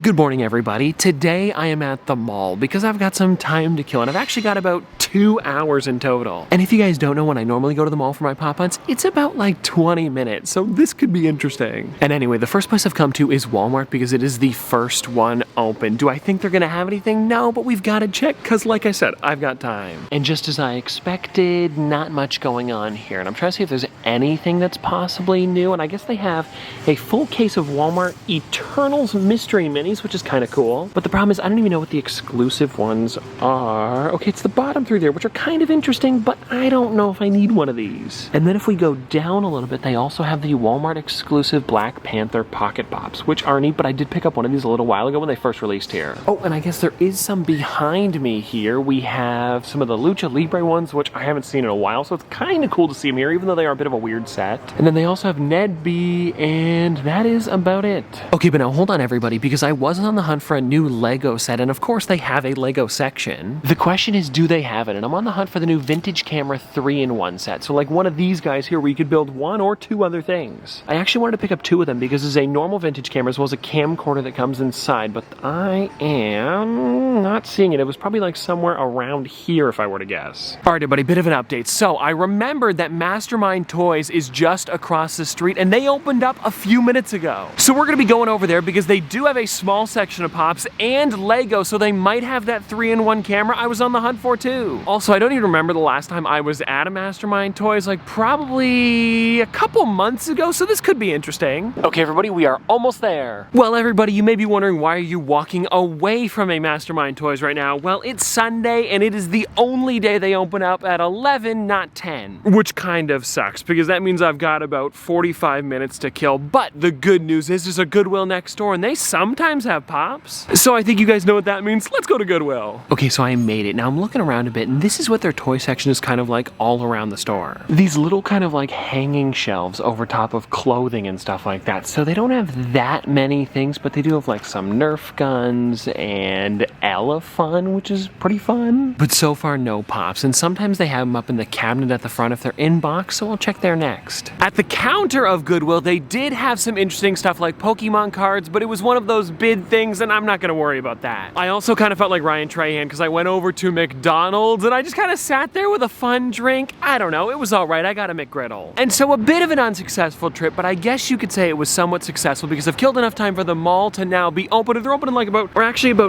Good morning, everybody. Today I am at the mall because I've got some time to kill, and I've actually got about 2 hours in total. And if you guys don't know when I normally go to the mall for my pop hunts, it's about like 20 minutes, so this could be interesting. And anyway, the first place I've come to is Walmart because it is the first one open. Do I think they're gonna have anything? No, but we've gotta check because like I said, I've got time. And just as I expected, not much going on here. And I'm trying to see if there's anything that's possibly new, and I guess they have a full case of Walmart Eternals Mystery Minis, which is kind of cool. But the problem is I don't even know what the exclusive ones are. Okay, it's the bottom three there, which are kind of interesting, but I don't know if I need one of these. And then if we go down a little bit, they also have the Walmart exclusive Black Panther Pocket Pops, which are neat, but I did pick up one of these a little while ago when they first released here. Oh, and I guess there is some behind me here. We have some of the Lucha Libre ones, which I haven't seen in a while, so it's kind of cool to see them here, even though they are a bit of a weird set. And then they also have Ned B, and that is about it. Okay, but now hold on, everybody, because I was on the hunt for a new Lego set, and of course they have a Lego section. The question is, do they have it? And I'm on the hunt for the new vintage camera 3-in-1 set. So like one of these guys here where you could build one or two other things. I actually wanted to pick up two of them because it's a normal vintage camera as well as a camcorder that comes inside, but I am not seeing it. It was probably like somewhere around here if I were to guess. All right, everybody, bit of an update. So I remembered that Mastermind Toys is just across the street and they opened up a few minutes ago. So we're gonna be going over there because they do have a small section of Pops and Lego, so they might have that 3-in-1 camera I was on the hunt for too. Also, I don't even remember the last time I was at a Mastermind Toys, like probably a couple months ago, so this could be interesting. Okay, everybody, we are almost there. Well, everybody, you may be wondering, why are you walking away from a Mastermind Toys right now? Well, it's Sunday, and it is the only day they open up at 11, not 10. Which kind of sucks, because that means I've got about 45 minutes to kill, but the good news is there's a Goodwill next door, and they sometimes have Pops. So I think you guys know what that means. Let's go to Goodwill. Okay, so I made it. Now I'm looking around a bit, and this is what their toy section is kind of like all around the store. These little kind of like hanging shelves over top of clothing and stuff like that. So they don't have that many things, but they do have like some Nerf guns and Elefun, which is pretty fun. But so far, no Pops. And sometimes they have them up in the cabinet at the front if they're in box, so I'll check there next. At the counter of Goodwill, they did have some interesting stuff like Pokemon cards, but it was one of those bid things, and I'm not gonna worry about that. I also kind of felt like Ryan Trahan because I went over to McDonald's and I just kind of sat there with a fun drink. I don't know, it was all right. I got a McGriddle. And so a bit of an unsuccessful trip, but I guess you could say it was somewhat successful because I've killed enough time for the mall to now be open. And they're open in like about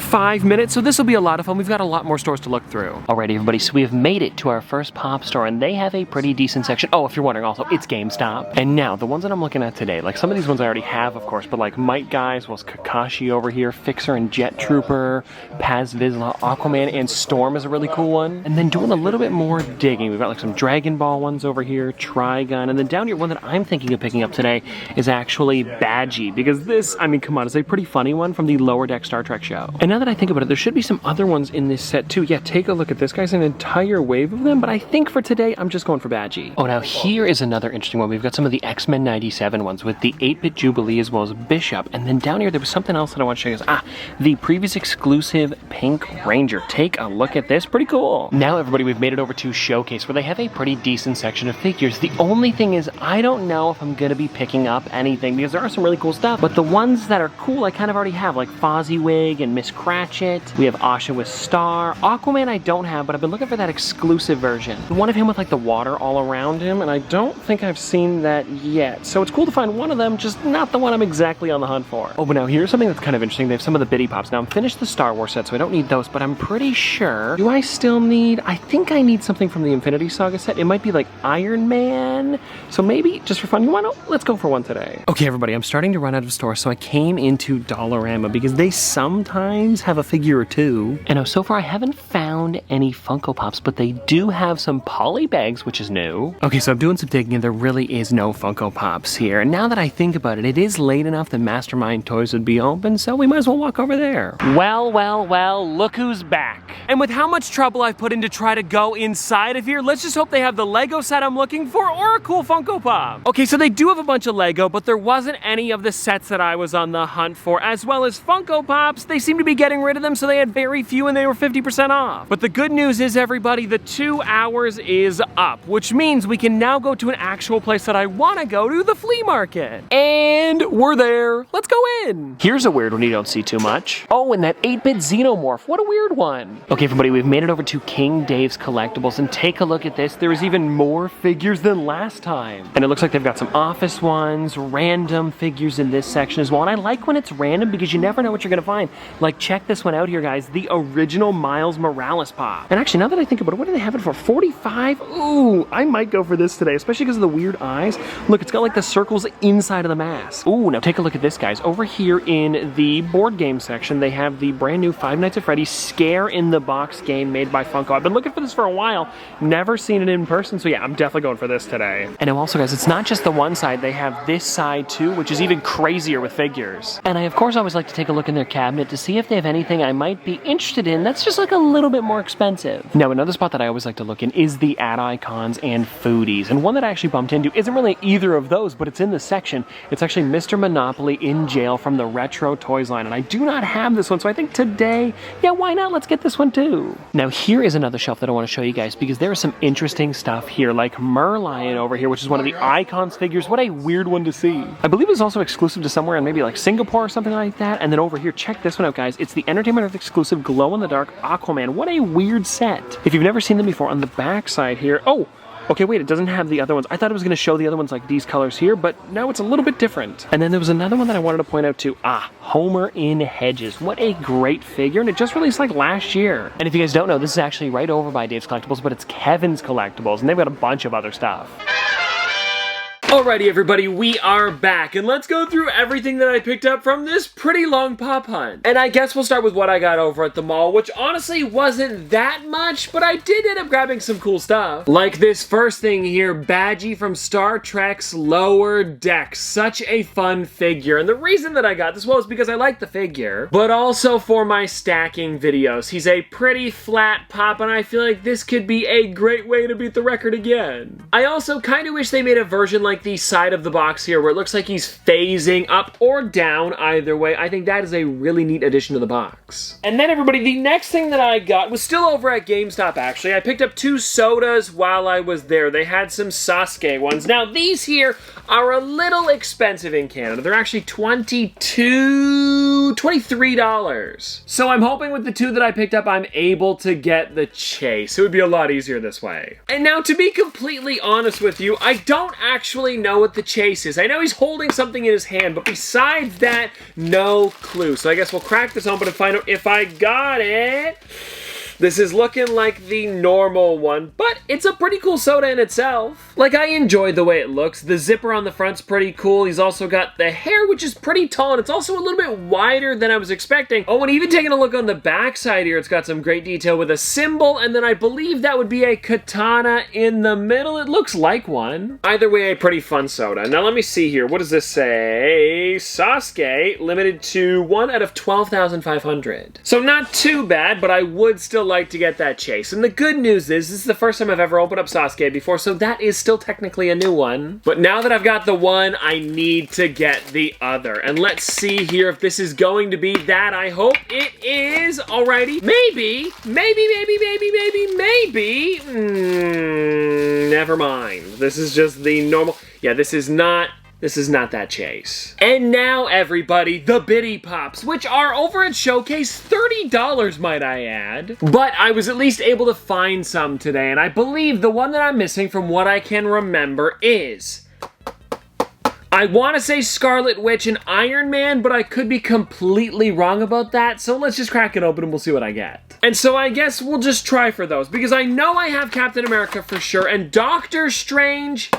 5 minutes, so this will be a lot of fun. We've got a lot more stores to look through. Alrighty, everybody, so we have made it to our first Pop store, and they have a pretty decent section. Oh, if you're wondering also, it's GameStop. And now, the ones that I'm looking at today, like some of these ones I already have, of course, but like Might Guy, as well as Kakashi over here, Fixer and Jet Trooper, Paz Vizsla, Aquaman, and Storm is a really cool one. And then doing a little bit more digging, we've got like some Dragon Ball ones over here, Trigun, and then down here, one that I'm thinking of picking up today is actually Badgie, because this, I mean, come on, it's a pretty funny one from the Lower Deck Star Trek show. And now that I think about it, there should be some other ones in this set too. Yeah, take a look at this. Guy's an entire wave of them, but I think for today, I'm just going for Badgie. Oh, now here is another interesting one. We've got some of the X-Men 97 ones with the 8-bit Jubilee as well as Bishop. And then down here, there was something else that I want to show you guys. The previous exclusive Pink Ranger. Take a look at this. Pretty cool. Now, everybody, we've made it over to Showcase, where they have a pretty decent section of figures. The only thing is, I don't know if I'm going to be picking up anything because there are some really cool stuff, but the ones that are cool, I kind of already have, like Fozziwig and Miss Cratchit. We have Asha with Star. Aquaman I don't have, but I've been looking for that exclusive version. One of him with like the water all around him, and I don't think I've seen that yet. So it's cool to find one of them, just not the one I'm exactly on the hunt for. Oh, but now here's something that's kind of interesting. They have some of the Bitty Pops. Now I'm finished the Star Wars set, so I don't need those, but I'm pretty sure, do I still need, I think I need something from the Infinity Saga set. It might be like Iron Man. So maybe just for fun, you want to, let's go for one today. Okay, everybody, I'm starting to run out of stores, so I came into Dollarama because they sometimes have a figure or two. And so far I haven't found any Funko Pops, but they do have some poly bags, which is new. Okay, so I'm doing some digging and there really is no Funko Pops here. And now that I think about it, it is late enough that Mastermind Toys would be open, so we might as well walk over there. Well, look who's back. And with how much trouble I've put in to try to go inside of here, let's just hope they have the Lego set I'm looking for or a cool Funko Pop. Okay, so they do have a bunch of Lego, but there wasn't any of the sets that I was on the hunt for, as well as Funko Pops. They seem to be getting rid of them, so they had very few and they were 50% off. off. But the good news is, everybody, the 2 hours is up, which means we can now go to an actual place that I want to go to, the flea market. And we're there. Let's go in. Here's a weird one you don't see too much. Oh, and that 8-bit Xenomorph. What a weird one. Okay, everybody, we've made it over to King Dave's Collectibles, and take a look at this. There is even more figures than last time. And it looks like they've got some office ones, random figures in this section as well. And I like when it's random because you never know what you're gonna find. Like, check this one out here, guys. The original Miles Morales pop. And actually, now that I think about it, what do they have it for? 45? Ooh, I might go for this today, especially because of the weird eyes. Look, it's got like the circles inside of the mask. Ooh, now take a look at this, guys. Over here in the board game section, they have the brand new Five Nights at Freddy's Scare in the Box game made by Funko. I've been looking for this for a while, never seen it in person, so yeah, I'm definitely going for this today. And now also, guys, it's not just the one side, they have this side too, which is even crazier with figures. And I, of course, always like to take a look in their cabinet to see if they have anything I might be interested in that's just like a little bit more expensive. Now, another spot that I always like to look in is the ad icons and foodies. And one that I actually bumped into isn't really either of those, but it's in the section. It's actually Mr. Monopoly in jail from the Retro Toys line. And I do not have this one, so I think today, yeah, why not? Let's get this one too. Now, here is another shelf that I want to show you guys because there is some interesting stuff here, like Merlion over here, which is one of the Icons figures. What a weird one to see. I believe it's also exclusive to somewhere in maybe like Singapore or something like that. And then over here, check this one out, guys. It's the Entertainment Earth exclusive glow-in-the-dark Aquaman. What a weird set. If you've never seen them before, on the back side here, oh, okay, wait, it doesn't have the other ones. I thought it was going to show the other ones like these colors here, but now it's a little bit different. And then there was another one that I wanted to point out too. Ah, Homer in Hedges. What a great figure, and it just released like last year. And if you guys don't know, this is actually right over by Dave's Collectibles, but it's Kevin's Collectibles, and they've got a bunch of other stuff. Alrighty, everybody, we are back, and let's go through everything that I picked up from this pretty long pop hunt. And I guess we'll start with what I got over at the mall, which honestly wasn't that much, but I did end up grabbing some cool stuff. Like this first thing here, Badgie from Star Trek's Lower Decks. Such a fun figure, and the reason that I got this was because I like the figure, but also for my stacking videos. He's a pretty flat pop, and I feel like this could be a great way to beat the record again. I also kind of wish they made a version like the side of the box here where it looks like he's phasing up or down either way. I think that is a really neat addition to the box. And then, everybody, the next thing that I got was still over at GameStop, actually. I picked up 2 sodas while I was there. They had some Sasuke ones. Now, these here are a little expensive in Canada. They're actually $23. So I'm hoping with the 2 that I picked up, I'm able to get the chase. It would be a lot easier this way. And now, to be completely honest with you, I don't actually know what the chase is. I know he's holding something in his hand, but besides that, no clue. So I guess we'll crack this open and find out if I got it. This is looking like the normal one, but it's a pretty cool soda in itself. Like, I enjoyed the way it looks. The zipper on the front's pretty cool. He's also got the hair, which is pretty tall, and it's also a little bit wider than I was expecting. Oh, and even taking a look on the back side here, it's got some great detail with a symbol, and then I believe that would be a katana in the middle. It looks like one. Either way, a pretty fun soda. Now, let me see here. What does this say? Sasuke, limited to 1 out of 12,500. So not too bad, but I would still like to get that chase. And the good news is, this is the first time I've ever opened up Sasuke before, so that is still technically a new one. But now that I've got the one, I need to get the other. And let's see here if this is going to be that. I hope it is. Alrighty. Maybe. Never mind. This is just the normal. Yeah, this is not that chase. And now, everybody, the Bitty Pops, which are over at Showcase, $30, might I add. But I was at least able to find some today, and I believe the one that I'm missing from what I can remember is, I want to say Scarlet Witch and Iron Man, but I could be completely wrong about that, so let's just crack it open and we'll see what I get. And so I guess we'll just try for those, because I know I have Captain America for sure, and Doctor Strange,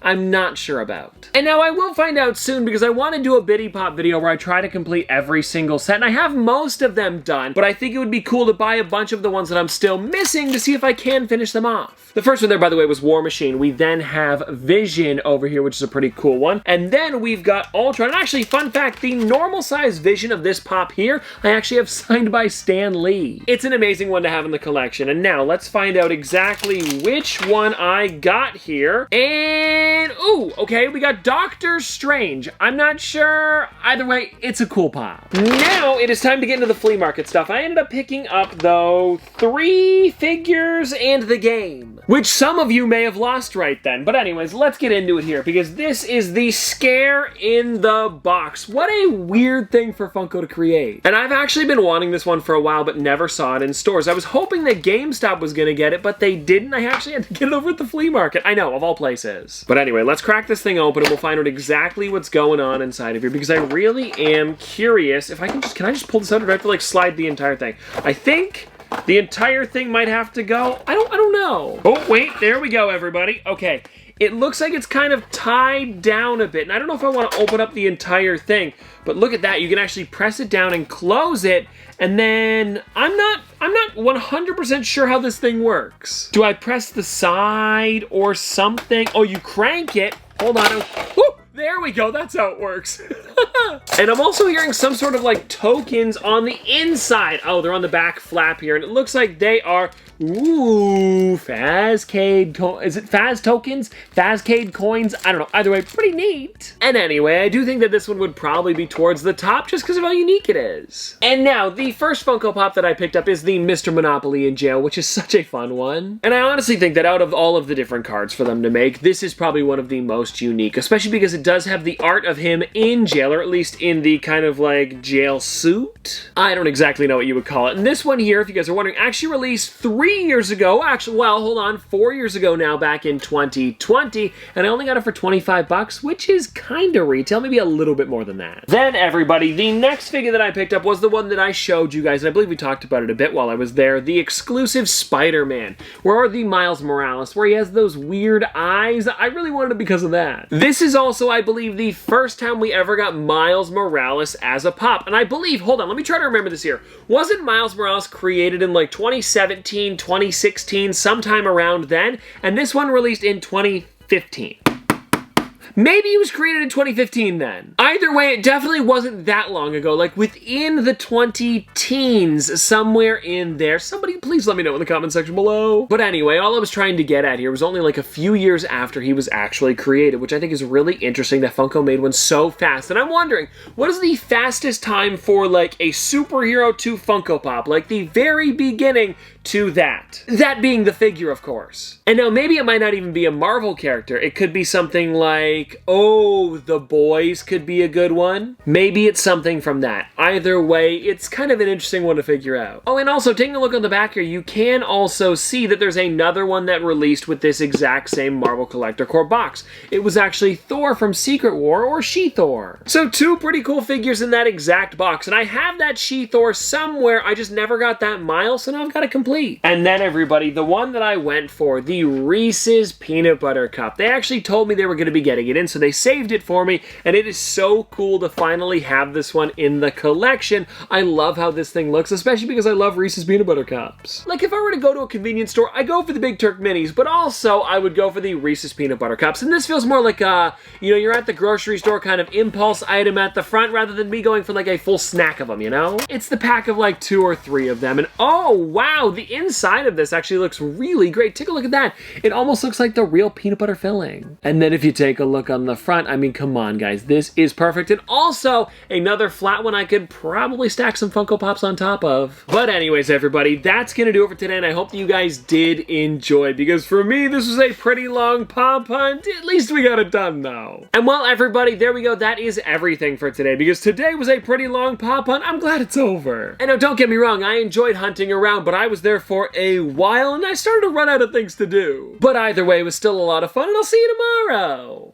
I'm not sure about. And now I will find out soon because I want to do a Bitty Pop video where I try to complete every single set, and I have most of them done, but I think it would be cool to buy a bunch of the ones that I'm still missing to see if I can finish them off. The first one there, by the way, was War Machine. We then have Vision over here, which is a pretty cool one. And then we've got Ultron. And actually, fun fact, the normal size Vision of this pop here, I actually have signed by Stan Lee. It's an amazing one to have in the collection. And now let's find out exactly which one I got here. And then, ooh, okay, we got Doctor Strange. I'm not sure. Either way, it's a cool pop. Now it is time to get into the flea market stuff. I ended up picking up, though, 3 figures and the game, which some of you may have lost right then. But anyways, let's get into it here, because this is the scare in the box. What a weird thing for Funko to create. And I've actually been wanting this one for a while, but never saw it in stores. I was hoping that GameStop was gonna get it, but they didn't. I actually had to get it over at the flea market. I know, of all places. But anyway, let's crack this thing open and we'll find out exactly what's going on inside of here, because I really am curious. If I can I just pull this out, or do I have to like slide the entire thing? I think the entire thing might have to go. I don't know. Oh, wait, there we go, everybody. Okay. It looks like it's kind of tied down a bit, and I don't know if I want to open up the entire thing, but look at that. You can actually press it down and close it, and then I'm not 100% sure how this thing works. Do I press the side or something? Oh, you crank it. Hold on. Woo! There we go, that's how it works. And I'm also hearing some sort of like tokens on the inside. Oh, they're on the back flap here, and it looks like they are, ooh, Fazcade, is it Faz tokens? Fazcade coins? I don't know, either way, pretty neat. And anyway, I do think that this one would probably be towards the top just because of how unique it is. And now, the first Funko Pop that I picked up is the Mr. Monopoly in Jail, which is such a fun one. And I honestly think that out of all of the different cards for them to make, this is probably one of the most unique, especially because it does have the art of him in jail, or at least in the kind of like jail suit. I don't exactly know what you would call it. And this one here, if you guys are wondering, actually released 3 years ago. Actually, well, hold on, 4 years ago now, back in 2020. And I only got it for 25 bucks, which is kind of retail, maybe a little bit more than that. Then, everybody, the next figure that I picked up was the one that I showed you guys, and I believe we talked about it a bit while I was there, the exclusive Spider-Man, or the Miles Morales, where he has those weird eyes. I really wanted it because of that. This is also, I believe, the first time we ever got Miles Morales as a pop. And I believe, hold on, let me try to remember this here. Wasn't Miles Morales created in like 2017, 2016, sometime around then? And this one released in 2015. Maybe it was created in 2015 then. Either way, it definitely wasn't that long ago, like within the 20-teens, somewhere in there. Somebody please let me know in the comment section below. But anyway, all I was trying to get at here was only like a few years after he was actually created, which I think is really interesting that Funko made one so fast. And I'm wondering, what is the fastest time for like a superhero to Funko Pop? Like the very beginning to that. That being the figure, of course. And now maybe it might not even be a Marvel character. It could be something like, oh, The Boys could be a good one. Maybe it's something from that. Either way, it's kind of an interesting one to figure out. Oh, and also taking a look on the back here, you can also see that there's another one that released with this exact same Marvel Collector Core box. It was actually Thor from Secret War, or She-Thor. So 2 pretty cool figures in that exact box, and I have that She-Thor somewhere. I just never got that Miles, so now I've got it complete. And then, everybody, the one that I went for, the Reese's Peanut Butter Cup. They actually told me they were going to be getting it in, so they saved it for me, and it is so cool to finally have this one in the collection. I love how this thing looks, especially because I love Reese's Peanut Butter Cups. Like, if I were to go to a convenience store, I go for the Big Turk Minis, but also I would go for the Reese's Peanut Butter Cups, and this feels more like a, you know, you're at the grocery store kind of impulse item at the front, rather than me going for like a full snack of them, you know? It's the pack of like 2 or 3 of them, and oh, wow, the inside of this actually looks really great. Take a look at that. It almost looks like the real peanut butter filling. And then if you take a look on the front, I mean, come on, guys, this is perfect. And also, another flat one I could probably stack some Funko Pops on top of. But anyways, everybody, that's gonna do it for today, and I hope that you guys did enjoy, because for me, this was a pretty long pop hunt. At least we got it done, though. And well, everybody, there we go. That is everything for today, because today was a pretty long pop hunt. I'm glad it's over. And now, don't get me wrong, I enjoyed hunting around, but I was there for a while, and I started to run out of things to do. But either way, it was still a lot of fun, and I'll see you tomorrow.